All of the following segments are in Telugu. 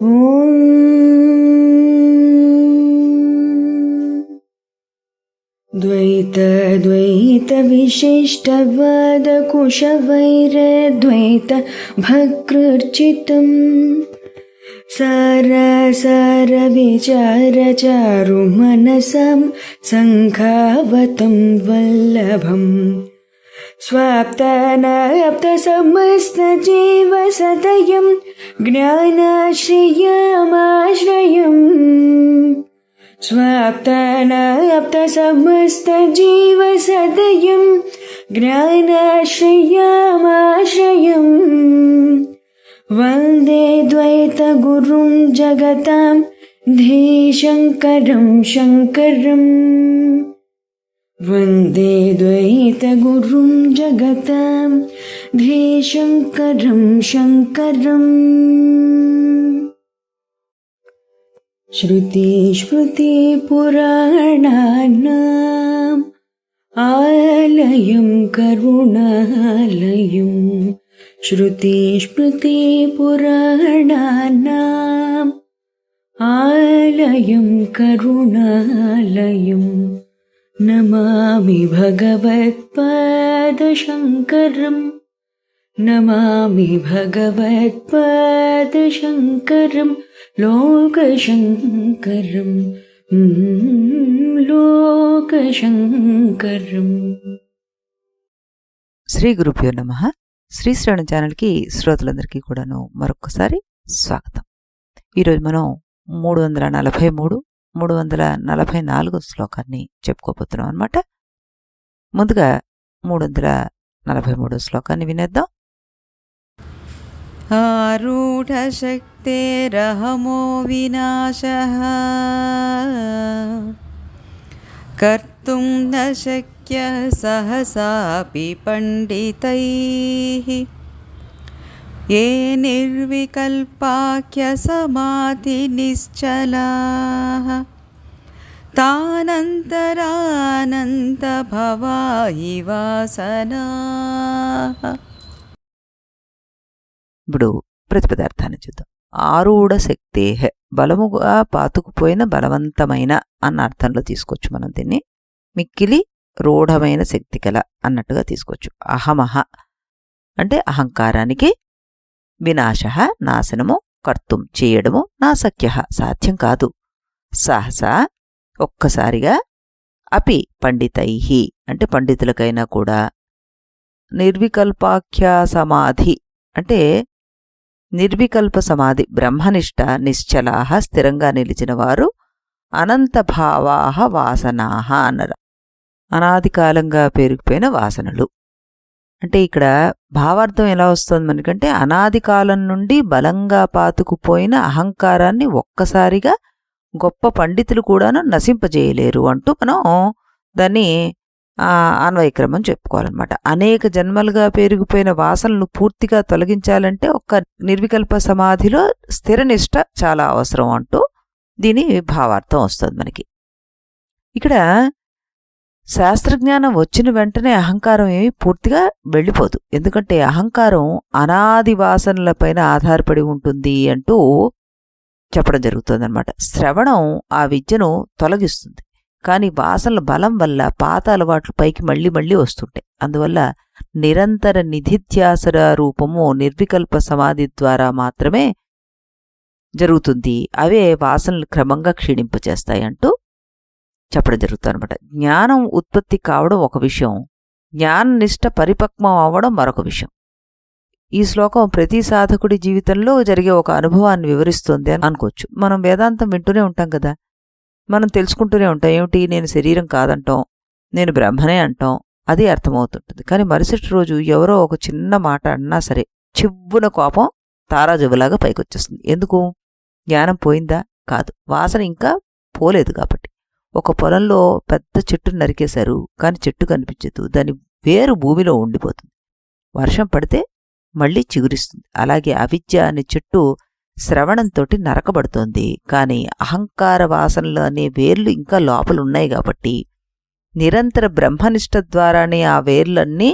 द्वैत भकृर्चितम् सार विचारचारु मनसं संखावतं वल्लभम् स्वाप्तानाप्तसमस्तजीवसदयं ज्ञानाश्रयमाश्रयम् स्वाप्तानाप्तसमस्तजीवसदयं ज्ञानाश्रयमाश्रयम् वन्दे द्वैतगुरुं जगतां धीशङ्करं शङ्करम् वन्दे द्वैतगुरुं जगतां धीशङ्करं शङ्करम्। श्रुतिस्मृतिपुराणानाम् आलयं करुणालयम् श्रुतिस्मृतिपुराणानाम् आलयं करुणालयम् नमामि भगवत्पादशङ्करम् नमामि भगवत्पादशङ्करम् लोकशङ्करम् लोकशङ्करम्। శ్రీ గురుభ్యో నమః. శ్రీ శ్రవణ ఛానల్కి శ్రోతలందరికీ కూడాను మరొకసారి స్వాగతం. ఈరోజు మనం 343 344 శ్లోకాన్ని చెప్పుకోబోతున్నాం అన్నమాట. ముందుగా 343 శ్లోకాన్ని వినేద్దాం. ఆరూఢశక్తేరహమో వినాశః కర్తుం న శక్యః సహసాపి పండితైః ఏ నిర్వికల్పాఖ్య సమాధి నిశ్చలాః తానంతరానంత భవాయి వాసనాః. ఇప్పుడు ప్రతిపదార్థాన్ని చూద్దాం. ఆరూఢ శక్తేః బలముగా పాతుకుపోయిన బలవంతమైన అన్న అర్థంలో తీసుకోవచ్చు మనం దీన్ని. మిక్కిలి రూఢమైన శక్తి కల అన్నట్టుగా తీసుకోవచ్చు. అహమహ అంటే అహంకారానికి, వినాశః నాశనము, కర్తుం చేయడము, నాశక్యః సాధ్యం కాదు, సహసా ఒక్కసారిగా, అపి పండితైః అంటే పండితులకైనా కూడా, నిర్వికల్పాఖ్యా సమాధి అంటే నిర్వికల్ప సమాధి బ్రహ్మనిష్ట నిశ్చలాహ స్థిరంగా నిలిచిన వారు, అనంతభావాహ వాసనాహ అన్నారు. అనాది కాలంగా పెరిగిపోయిన వాసనలు అంటే ఇక్కడ భావార్థం ఎలా వస్తుంది మనకంటే, అనాది కాలం నుండి బలంగా పాతుకుపోయిన అహంకారాన్ని ఒక్కసారిగా గొప్ప పండితులు కూడాను నశింపజేయలేరు అంటూ మనం దాన్ని అన్వయక్రమం చెప్పుకోవాలన్నమాట. అనేక జన్మలుగా పెరిగిపోయిన వాసనలు పూర్తిగా తొలగించాలంటే ఒక్క నిర్వికల్ప సమాధిలో స్థిరనిష్ట చాలా అవసరం అంటూ దీని భావార్థం వస్తుంది మనకి. ఇక్కడ శాస్త్రజ్ఞానం వచ్చిన వెంటనే అహంకారం ఏమి పూర్తిగా వెళ్ళిపోదు. ఎందుకంటే అహంకారం అనాది వాసనలపైన ఆధారపడి ఉంటుంది అంటూ చెప్పడం జరుగుతుందన్నమాట. శ్రవణం ఆ విద్యను తొలగిస్తుంది, కానీ వాసనల బలం వల్ల పాత అలవాట్లు పైకి మళ్ళీ మళ్ళీ వస్తుంటాయి. అందువల్ల నిరంతర నిధిధ్యాసర రూపము నిర్వికల్ప సమాధి ద్వారా మాత్రమే జరుగుతుంది. అవే వాసనలు క్రమంగా క్షీణింపచేస్తాయి అంటూ చెప్పడం జరుగుతుంది అనమాట. జ్ఞానం ఉత్పత్తి కావడం ఒక విషయం, జ్ఞాననిష్ట పరిపక్వం అవ్వడం మరొక విషయం. ఈ శ్లోకం ప్రతి సాధకుడి జీవితంలో జరిగే ఒక అనుభవాన్ని వివరిస్తుంది అని అనుకోవచ్చు. మనం వేదాంతం వింటూనే ఉంటాం కదా, మనం తెలుసుకుంటూనే ఉంటాం. ఏమిటి, నేను శరీరం కాదంటాం, నేను బ్రహ్మనే అంటాం, అది అర్థమవుతుంటుంది. కానీ మరుసటి రోజు ఎవరో ఒక చిన్న మాట అన్నా సరే చివ్వున కోపం తారాజువలాగా పైకొచ్చేస్తుంది. ఎందుకు? జ్ఞానం పోయిందా? కాదు, వాసన ఇంకా పోలేదు కాబట్టి. ఒక పొలంలో పెద్ద చెట్టును నరికేశారు, కానీ చెట్టు కనిపించదు, దాని వేరు భూమిలో ఉండిపోతుంది. వర్షం పడితే మళ్ళీ చిగురిస్తుంది. అలాగే అవిద్య అనే చెట్టు శ్రవణంతోటి నరకబడుతోంది, కానీ అహంకార వాసనలు అనే వేర్లు ఇంకా లోపలున్నాయి కాబట్టి నిరంతర బ్రహ్మనిష్ట ద్వారానే ఆ వేర్లన్నీ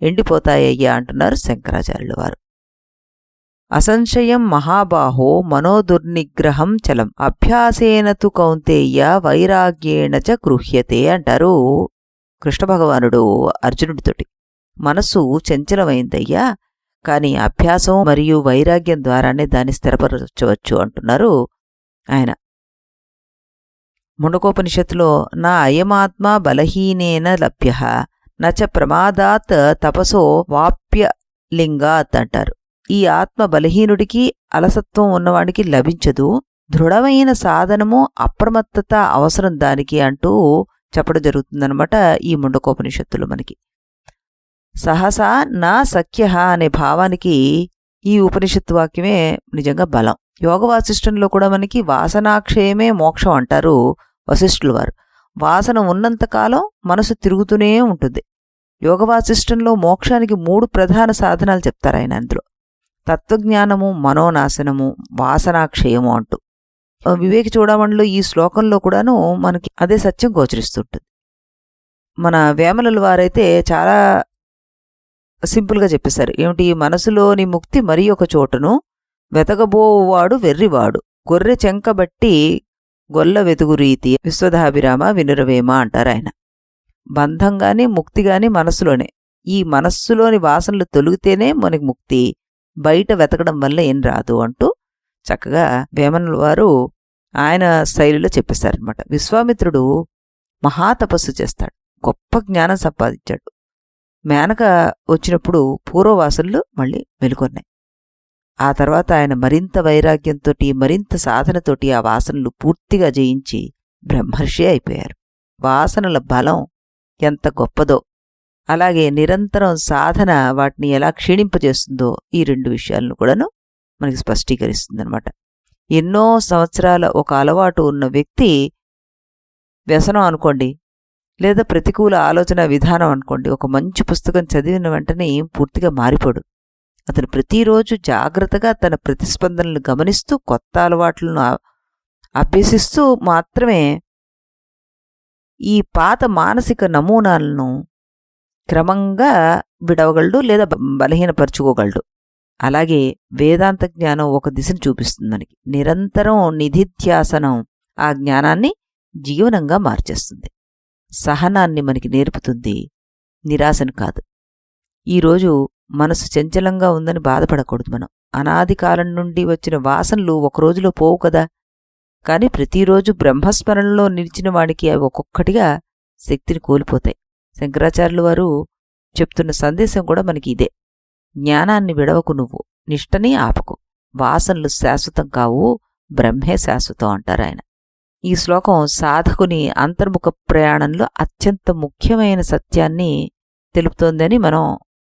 ఎండిపోతాయ్యా అంటున్నారు శంకరాచార్యుల వారు. అసంశయం మహాబాహో మనోదుర్నిగ్రహం చలం అభ్యాసేన తు కౌంతేయ వైరాగ్యేణ చ గృహ్యతే అంటారు కృష్ణ భగవానుడు అర్జునుడితోటి. మనస్సు చంచలమైందయ్యా, కానీ అభ్యాసం మరియు వైరాగ్యం ద్వారానే దాన్ని స్థిరపరచవచ్చు అంటున్నారు ఆయన. ముండకోపనిషత్తులో నా అయమాత్మా బలహీనేన లభ్య నచ ప్రమాదాత్ తపసో వాప్యలింగాత్ అంటారు. ఈ ఆత్మ బలహీనుడికి, అలసత్వం ఉన్నవాడికి లభించదు, దృఢమైన సాధనము అప్రమత్తత అవసరం దానికి అంటూ చెప్పడం జరుగుతుందనమాట ఈ ముండకోపనిషత్తులు మనకి. సహసా నా సఖ్య అనే భావానికి ఈ ఉపనిషత్తు వాక్యమే నిజంగా బలం. యోగ వాసిష్టంలో కూడా మనకి వాసనాక్షయమే మోక్షం అంటారు వశిష్ఠుల వారు. వాసన ఉన్నంతకాలం మనసు తిరుగుతూనే ఉంటుంది. యోగ వాసిష్టంలో మోక్షానికి 3 ప్రధాన సాధనాలు చెప్తారు ఆయన అందులో: తత్వజ్ఞానము, మనోనాశనము, వాసనాక్షయము అంటూ. వివేక చూడమణిలో ఈ శ్లోకంలో కూడాను మనకి అదే సత్యం గోచరిస్తుంటుంది. మన వేమనుల వారైతే చాలా సింపుల్గా చెప్పేశారు. ఏమిటి? మనసులోని ముక్తి మరి ఒక చోటును వెతకబోవాడు వెర్రివాడు, గొర్రె చెంకబట్టి గొల్ల వెతుగు రీతి విశ్వదాభిరామ వినురవేమ అంటారు ఆయన. బంధంగాని ముక్తిగాని మనస్సులోనే. ఈ మనస్సులోని వాసనలు తొలిగితేనే మనకి ముక్తి, బయట వెతకడం వల్ల ఏం రాదు అంటూ చక్కగా వేమనుల వారు ఆయన శైలిలో చెప్పేశారనమాట. విశ్వామిత్రుడు మహాతపస్సు చేస్తాడు, గొప్ప జ్ఞానం సంపాదించాడు. మేనక వచ్చినప్పుడు పూర్వవాసనలు మళ్ళీ వెలుకొన్నాయి. ఆ తర్వాత ఆయన మరింత వైరాగ్యంతో, మరింత సాధనతోటి ఆ వాసనలు పూర్తిగా జయించి బ్రహ్మర్షి అయిపోయారు. వాసనల బలం ఎంత గొప్పదో, అలాగే నిరంతరం సాధన వాటిని ఎలా క్షీణింపజేస్తుందో ఈ 2 విషయాలను కూడాను మనకి స్పష్టీకరిస్తుందనమాట. ఎన్నో సంవత్సరాల ఒక అలవాటు ఉన్న వ్యక్తి వ్యసనం అనుకోండి, లేదా ప్రతికూల ఆలోచన విధానం అనుకోండి, ఒక మంచి పుస్తకం చదివిన వెంటనే పూర్తిగా మారిపోడు. అతను ప్రతిరోజు జాగ్రత్తగా తన ప్రతిస్పందనలు గమనిస్తూ కొత్త అలవాట్లను అభ్యసిస్తూ మాత్రమే ఈ పాత మానసిక నమూనాలను క్రమంగా విడవగలడు లేదా బలహీనపరుచుకోగలడు. అలాగే వేదాంత జ్ఞానం ఒక దిశను చూపిస్తుంది మనకి. నిరంతరం నిధిధ్యాసనం ఆ జ్ఞానాన్ని జీవనంగా మార్చేస్తుంది. సహనాన్ని మనకి నేర్పుతుంది, నిరాశను కాదు. ఈరోజు మనసు చంచలంగా ఉందని బాధపడకూడదు మనం. అనాది కాలం నుండి వచ్చిన వాసనలు ఒక రోజులో పోవు కదా. కాని ప్రతిరోజు బ్రహ్మస్మరణలో నిలిచిన వాడికి అవి ఒక్కొక్కటిగా శక్తిని కోల్పోతాయి. శంకరాచార్యుల వారు చెప్తున్న సందేశం కూడా మనకి ఇదే: జ్ఞానాన్ని విడవకు, నువ్వు నిష్టని ఆపకు, వాసనలు శాశ్వతం కావు, బ్రహ్మే శాశ్వతం అంటారు ఆయన. ఈ శ్లోకం సాధకుని అంతర్ముఖ ప్రయాణంలో అత్యంత ముఖ్యమైన సత్యాన్ని తెలుపుతోందని మనం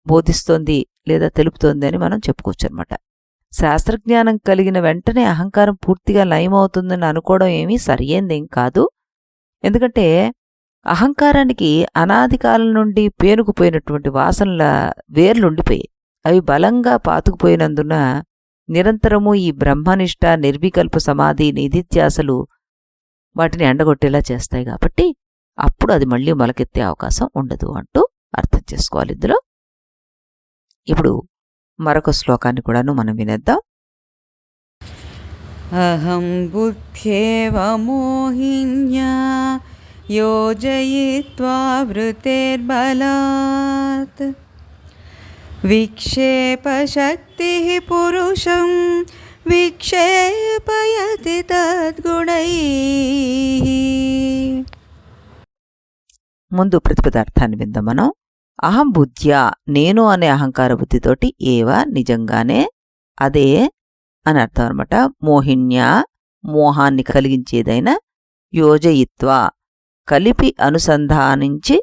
బోధిస్తోంది లేదా తెలుపుతోంది అని మనం చెప్పుకోవచ్చు అనమాట. శాస్త్రజ్ఞానం కలిగిన వెంటనే అహంకారం పూర్తిగా లయమవుతుందని అనుకోవడం ఏమీ సరియేందేం కాదు. ఎందుకంటే అహంకారానికి అనాది కాలం నుండి పేనుకుపోయినటువంటి వాసనల వేర్లుండిపోయాయి. అవి బలంగా పాతుకుపోయినందున నిరంతరము ఈ బ్రహ్మనిష్ట, నిర్వికల్ప సమాధి, నిధిధ్యాసలు వాటిని ఎండగొట్టేలా చేస్తాయి. కాబట్టి అప్పుడు అది మళ్ళీ మొలకెత్తే అవకాశం ఉండదు అంటూ అర్థం చేసుకోవాలి ఇందులో. ఇప్పుడు మరొక శ్లోకాన్ని కూడాను మనం వినేద్దాం. అహం బుద్ధ్యేవ మోహిన్యా యోజయిత్వా వృతేర్బలాత్ విక్షేపశక్తిః పురుషం విక్షేపయతి తద్గుణైః. ముందు ప్రతిపదార్థాన్ని విందాం మనం. అహం బుద్ధ్యా, నేను అనే అహంకార బుద్ధితోటి, ఏవ నిజంగానే, అదే అని అర్థం అనమాట. మోహిన్యా, మోహాన్ని కలిగించేదైనా, యోజయిత్వా కలిపి అనుసంధానించి,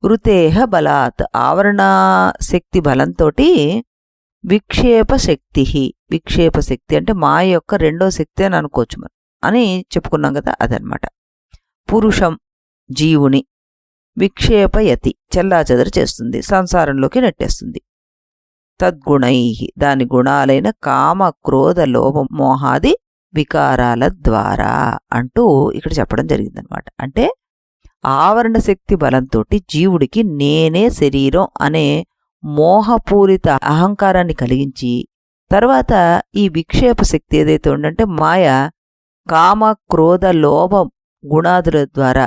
వృతేహ బలాత్ ఆవరణశక్తి బలంతోటి, విక్షేపశక్తి, విక్షేపశక్తి అంటే మాయ యొక్క రెండో శక్తి అని అనుకోవచ్చు మనం అని చెప్పుకున్నాం కదా, అదనమాట. పురుషం జీవుని, విక్షేపయతి చెల్లాచెదరు చేస్తుంది, సంసారంలోకి నెట్టేస్తుంది. తద్గుణై దాని గుణాలైన కామ క్రోధ లోభ మోహాది వికారాల ద్వారా అంటూ ఇక్కడ చెప్పడం జరిగిందనమాట. అంటే ఆవరణ శక్తి బలంతో జీవుడికి నేనే శరీరం అనే మోహపూరిత అహంకారాన్ని కలిగించి తర్వాత ఈ విక్షేప శక్తి ఏదైతే ఉందంటే మాయ కామ క్రోధ లోభ గుణాదుల ద్వారా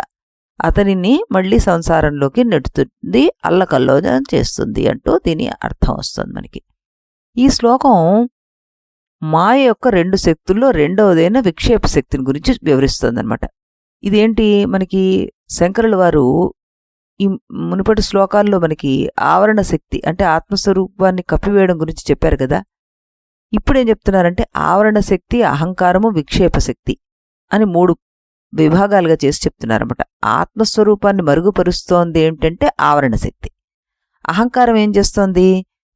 అతనిని మళ్ళీ సంసారంలోకి నెట్టుతుంది, అల్లకల్లోలం చేస్తుంది అంటూ దీని అర్థం వస్తుంది మనకి. ఈ శ్లోకం మాయ యొక్క 2 శక్తుల్లో రెండవదైన విక్షేప శక్తిని గురించి వివరిస్తుంది అనమాట. ఇదేంటి మనకి శంకరుల వారు ఈ మునుపటి శ్లోకాల్లో మనకి ఆవరణ శక్తి అంటే ఆత్మస్వరూపాన్ని కప్పివేయడం గురించి చెప్పారు కదా. ఇప్పుడేం చెప్తున్నారంటే ఆవరణ శక్తి, అహంకారము, విక్షేప శక్తి అని 3 విభాగాలుగా చేసి చెప్తున్నారన్నమాట. ఆత్మస్వరూపాన్ని మరుగుపరుస్తోంది ఏంటంటే ఆవరణ శక్తి. అహంకారం ఏం చేస్తోంది?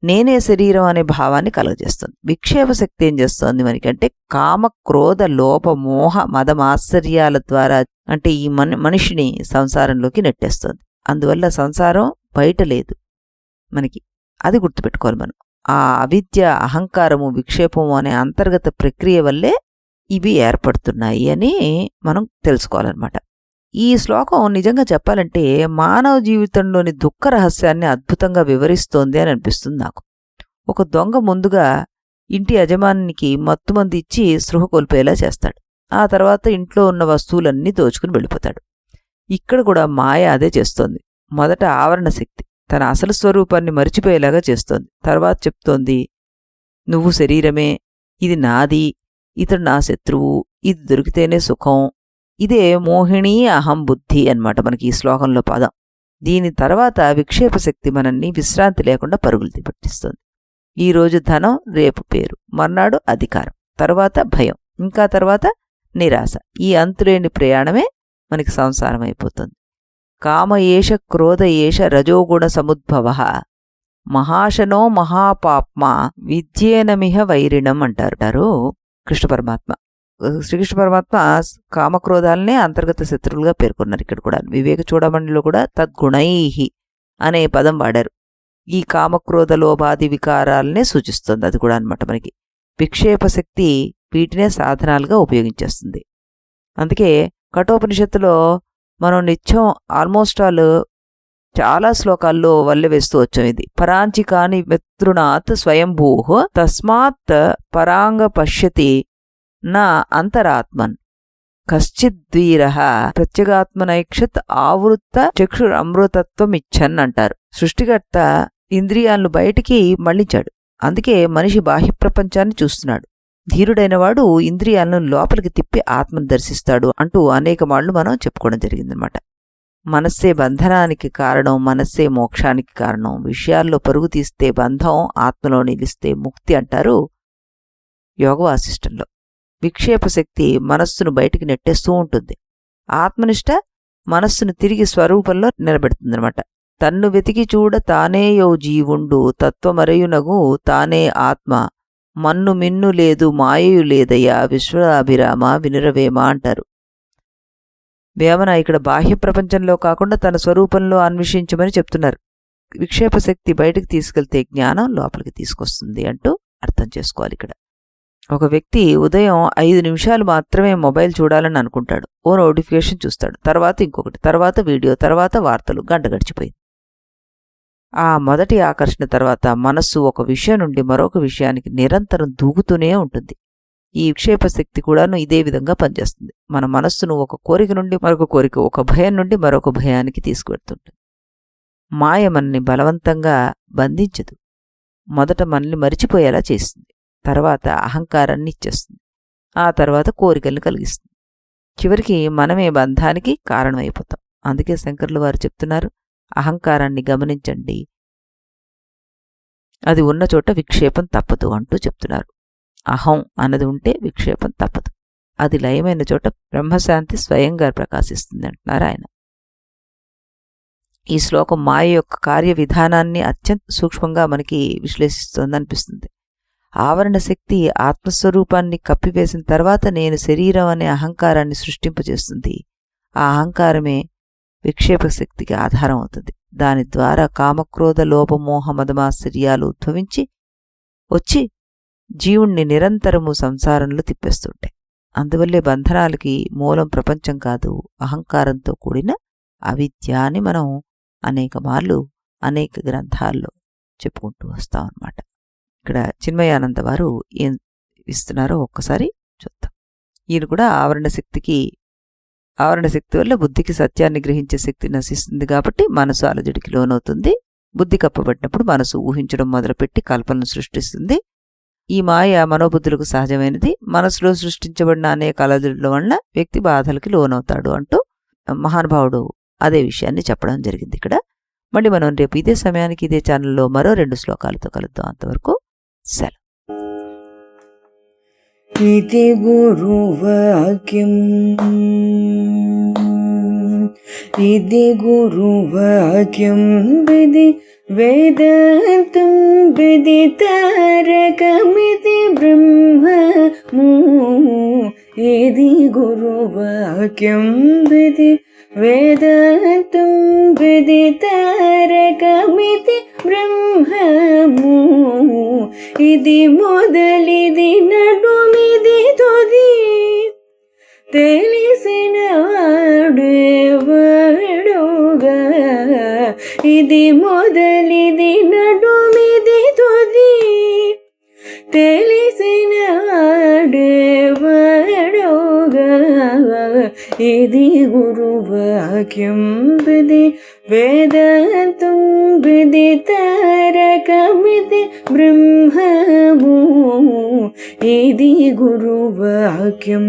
నేనే శరీరం అనే భావాన్ని కలుగజేస్తుంది. విక్షేప శక్తి ఏం చేస్తోంది మనకంటే కామ క్రోధ లోప మోహ మదమాశ్చర్యాల ద్వారా అంటే ఈ మనిషిని సంసారంలోకి నెట్టేస్తోంది. అందువల్ల సంసారం బయట లేదు మనకి, అది గుర్తుపెట్టుకోవాలి మనం. ఆ అవిద్య, అహంకారము, విక్షేపము అనే అంతర్గత ప్రక్రియ వల్లే ఇవి ఏర్పడుతున్నాయి అని మనం తెలుసుకోవాలన్నమాట. ఈ శ్లోకం నిజంగా చెప్పాలంటే మానవ జీవితంలోని దుఃఖ రహస్యాన్ని అద్భుతంగా వివరిస్తోంది అని అనిపిస్తుంది నాకు. ఒక దొంగ ముందుగా ఇంటి యజమానికి మత్తుమంది ఇచ్చి స్పృహ కోల్పోయేలా చేస్తాడు. ఆ తర్వాత ఇంట్లో ఉన్న వస్తువులన్నీ దోచుకుని వెళ్ళిపోతాడు. ఇక్కడ కూడా మాయ అదే చేస్తోంది. మొదట ఆవరణ శక్తి తన అసలు స్వరూపాన్ని మరిచిపోయేలాగా చేస్తోంది. తర్వాత చెప్తోంది, నువ్వు శరీరమే, ఇది నాది, ఇతడు నా శత్రువు, ఇది దొరికితేనే సుఖం. ఇదే మోహిణీ అహం బుద్ధి అన్నమాట మనకి ఈ శ్లోకంలో పదం. దీని తర్వాత విక్షేప శక్తి మనల్ని విశ్రాంతి లేకుండా పరుగులు పట్టిస్తుంది. ఈరోజు ధనం, రేపు పేరు, మర్నాడు అధికారం, తర్వాత భయం, ఇంకా తర్వాత నిరాశ. ఈ అంతులేని ప్రయాణమే మనకి సంసారం అయిపోతుంది. కామ ఏష క్రోధ ఏష రజోగుణ సముద్భవ మహాశనో మహాపాప్మ విద్యేనమిహ వైరిణం అంటారు కృష్ణ పరమాత్మ. శ్రీకృష్ణ పరమాత్మ కామక్రోధాలనే అంతర్గత శత్రువులుగా పేర్కొన్నారు. ఇక్కడ కూడా వివేక చూడమణిలో కూడా తద్గుణైహి అనే పదం వాడారు. ఈ కామక్రోధ లోభాది వికారాలనే సూచిస్తుంది అది కూడా అనమాట మనకి. విక్షేప శక్తి వీటినే సాధనాలుగా ఉపయోగించేస్తుంది. అందుకే కఠోపనిషత్తులో మనం నిత్యం ఆల్మోస్ట్ ఆల్ చాలా శ్లోకాల్లో వల్లె వేస్తూ వచ్చాం. ఇది పరాంచికాని మిత్రునాత్ స్వయంభూః తస్మాత్ పరాంగ పశ్యతి నా అంతరాత్మన్ కశ్చిద్వీరః ప్రత్యేగాత్మనైక్షత్ ఆవృత్త చక్షురమృతత్వమిచ్చన్ అంటారు. సృష్టికర్త ఇంద్రియాలను బయటికి మళ్లించాడు. అందుకే మనిషి బాహ్య ప్రపంచాన్ని చూస్తున్నాడు. ధీరుడైనవాడు ఇంద్రియాలను లోపలికి తిప్పి ఆత్మను దర్శిస్తాడు అంటూ అనేక మాళ్లు మనం చెప్పుకోవడం జరిగిందనమాట. మనస్సే బంధనానికి కారణం, మనస్సే మోక్షానికి కారణం. విషయాల్లో పరుగు తీస్తే బంధం, ఆత్మలో నిలిస్తే ముక్తి అంటారు యోగ వాసిష్టంలో. విక్షేప శక్తి మనస్సును బయటికి నెట్టేస్తూ ఉంటుంది. ఆత్మనిష్ట మనస్సును తిరిగి స్వరూపంలో నిలబెడుతుందనమాట. తన్ను వెతికి చూడ తానేయో జీవుండు తత్వమరయునగు తానే ఆత్మ మన్ను మిన్ను లేదు మాయయు లేదయ్యా విశ్వాభిరామ వినురవేమ అంటారు. వేమన ఇక్కడ బాహ్య ప్రపంచంలో కాకుండా తన స్వరూపంలో అన్వేషించమని చెప్తున్నారు. విక్షేప శక్తి బయటికి తీసుకెళ్తే జ్ఞానం లోపలికి తీసుకొస్తుంది అంటూ అర్థం చేసుకోవాలి. ఇక్కడ ఒక వ్యక్తి ఉదయం 5 నిమిషాలు మాత్రమే మొబైల్ చూడాలని అనుకుంటాడు. ఓ నోటిఫికేషన్ చూస్తాడు, తర్వాత ఇంకొకటి, తర్వాత వీడియో, తర్వాత వార్తలు. గంట గడిచిపోయింది. ఆ మొదటి ఆకర్షణ తర్వాత మనస్సు ఒక విషయం నుండి మరొక విషయానికి నిరంతరం దూకుతూనే ఉంటుంది. ఈ విక్షేప శక్తి కూడాను ఇదే విధంగా పనిచేస్తుంది. మన మనస్సును ఒక కోరిక నుండి మరొక కోరిక, ఒక భయం నుండి మరొక భయానికి తీసుకువెడుతుంటుంది. మాయ మనల్ని బలవంతంగా బంధించదు. మొదట మనల్ని మరిచిపోయేలా చేస్తుంది, తర్వాత అహంకారాన్ని ఇచ్చేస్తుంది, ఆ తర్వాత కోరికల్ని కలిగిస్తుంది. చివరికి మనమే బంధానికి కారణమైపోతాం. అందుకే శంకరులు వారు చెప్తున్నారు, అహంకారాన్ని గమనించండి, అది ఉన్న చోట విక్షేపం తప్పదు అంటూ చెప్తున్నారు. అహం అన్నది ఉంటే విక్షేపం తప్పదు. అది లయమైన చోట బ్రహ్మశాంతి స్వయంగా ప్రకాశిస్తుంది అంటున్నారు ఆయన. ఈ శ్లోకం మాయ యొక్క కార్య విధానాన్ని అత్యంత సూక్ష్మంగా మనకి విశ్లేషిస్తోందనిపిస్తుంది. ఆవరణ శక్తి ఆత్మస్వరూపాన్ని కప్పివేసిన తర్వాత నేను శరీరం అనే అహంకారాన్ని సృష్టింపజేస్తుంది. ఆ అహంకారమే విక్షేప శక్తికి ఆధారం అవుతుంది. దాని ద్వారా కామక్రోధ లోపమోహ మదమాశ్చర్యాలు ఉద్భవించి వచ్చి జీవుణ్ణి నిరంతరము సంసారంలో తిప్పేస్తుంటాయి. అందువల్లే బంధనాలకి మూలం ప్రపంచం కాదు, అహంకారంతో కూడిన అవిద్య అని మనం అనేక మార్లు అనేక గ్రంథాల్లో చెప్పుకుంటూ వస్తామన్నమాట. ఇక్కడ చిన్మయానంద వారు ఏం ఇస్తున్నారో ఒక్కసారి చూద్దాం. ఈయన కూడా ఆవరణ శక్తి వల్ల బుద్ధికి సత్యాన్ని గ్రహించే శక్తి నశిస్తుంది కాబట్టి మనసు అలజడికి లోనవుతుంది. బుద్ధి కప్పబడినప్పుడు మనసు ఊహించడం మొదలుపెట్టి కల్పనను సృష్టిస్తుంది. ఈ మాయ మనోబుద్ధులకు సహజమైనది. మనసులో సృష్టించబడిన అనేక అలజడుల వలన వ్యక్తి బాధలకి లోనవుతాడు అంటూ మహానుభావుడు అదే విషయాన్ని చెప్పడం జరిగింది ఇక్కడ. మళ్ళీ మనం రేపు ఇదే సమయానికి ఇదే ఛానల్లో మరో 2 శ్లోకాలతో కలుద్దాం. అంతవరకు సెలవు. इति गुरुवाक्यम् इति गुरुवाक्यं विधि वेदान्तं विदितारकमिति ब्रह्ममु इति गुरुवाक्यं विधि वेदान्तं विदितारकमिति ब्रह्ममु इति मोदलिदि नडुमिदि तुदि తెలిసిన వాడేవాడుగా ఇది మొదలిది నడుమిది తుది తెలిసిన వాడేవాడుగా ఇది గురువాక్యం విధి వేదాంతం విదితారకమితి బ్రహ్మము ఇది గురువాక్యం.